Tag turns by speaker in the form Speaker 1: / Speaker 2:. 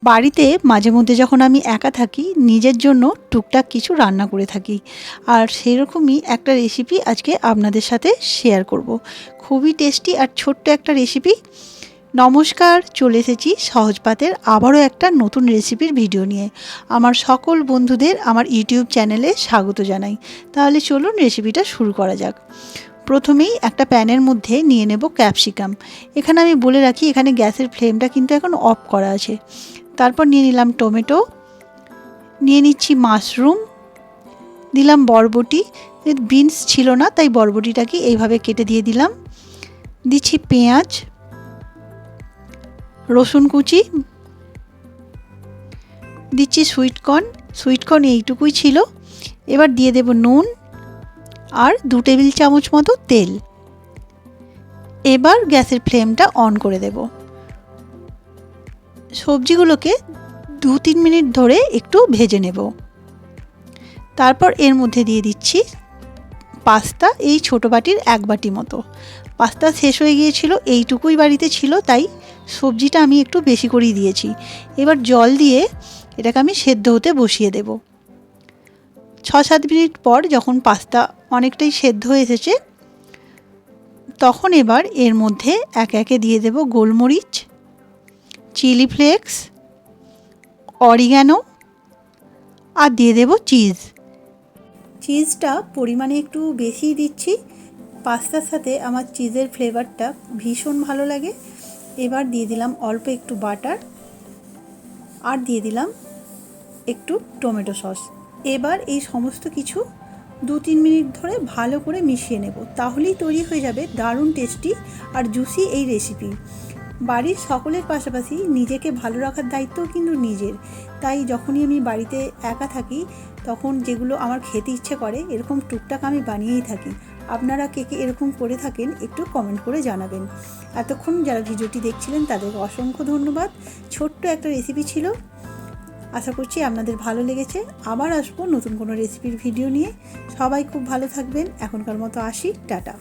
Speaker 1: বাড়িতে মাঝে মধ্যে যখন আমি একা থাকি নিজের জন্য টুকটাক কিছু রান্না করে থাকি, আর সেরকমই একটা রেসিপি আজকে আপনাদের সাথে শেয়ার করব। খুবই টেস্টি আর ছোট্ট একটা রেসিপি। নমস্কার, চলে এসেছি সহজ পাতের আবারও একটা নতুন রেসিপির ভিডিও নিয়ে। আমার সকল বন্ধুদের আমার ইউটিউব চ্যানেলে স্বাগত জানাই। তাহলে চলুন রেসিপিটা শুরু করা যাক। প্রথমেই একটা প্যানের মধ্যে নিয়ে নেব ক্যাপসিকাম। এখানে আমি বলে রাখি, এখানে গ্যাসের ফ্লেমটা কিন্তু এখন অফ করা আছে। তারপর নিয়ে নিলাম টমেটো, নিয়ে নিচ্ছি মাশরুম, দিলাম বরবটি। বিনস ছিল না তাই বরবটিটাকে এইভাবে কেটে দিয়ে দিলাম। দিচ্ছি পেঁয়াজ, রসুন কুচি, দিচ্ছি সুইটকর্ন এইটুকুই ছিল। এবার দিয়ে দেব নুন আর 2 টেবিল চামচ মতো তেল। এবার গ্যাসের ফ্লেমটা অন করে দেব। সবজিগুলোকে 2-3 মিনিট ধরে একটু ভেজে নেব। তারপর এর মধ্যে দিয়ে দিচ্ছি পাস্তা, এই ছোটো বাটির 1 বাটি মতো। পাস্তা শেষ হয়ে গিয়েছিল, এইটুকুই বাড়িতে ছিল, তাই সবজিটা আমি একটু বেশি করেই দিয়েছি। এবার জল দিয়ে এটাকে আমি সেদ্ধ হতে বসিয়ে দেব। 6-7 মিনিট পর যখন পাস্তা অনেকটাই সেদ্ধ হয়ে এসেছে, তখন এবার এর মধ্যে একে একে দিয়ে দেব গোলমরিচ, চিলি ফ্লেক্স, অরিগ্যানো আর দিয়ে দেব চিজটা পরিমাণে একটু বেশিই দিচ্ছি। পাস্তার সাথে আমার চিজের ফ্লেভারটা ভীষণ ভালো লাগে। এবার দিয়ে দিলাম অল্প একটু বাটার আর দিয়ে দিলাম একটু টমেটো সস। এবার এই সমস্ত কিছু 2-3 মিনিট ধরে ভালো করে মিশিয়ে নেব। তাহলেই তৈরি হয়ে যাবে দারুণ টেস্টি আর জুসি এই রেসিপি। বাড়ির সকলের পাশাপাশি নিজেকে ভালো রাখার দায়িত্বও কিন্তু নিজের। তাই যখনই আমি বাড়িতে একা থাকি তখন যেগুলো আমার খেতে ইচ্ছে করে এরকম টুকটাক আমি বানিয়েই থাকি। আপনারা কে কে এরকম করে থাকেন একটু কমেন্ট করে জানাবেন। এতক্ষণ যারা ভিডিওটি দেখছিলেন তাদেরকে অসংখ্য ধন্যবাদ। ছোট্ট একটা রেসিপি ছিল, আশা করছি আপনাদের ভালো লেগেছে। আবার আসবো নতুন কোনো রেসিপির ভিডিও নিয়ে। সবাই খুব ভালো থাকবেন। এখনকার মতো আসি, টাটা।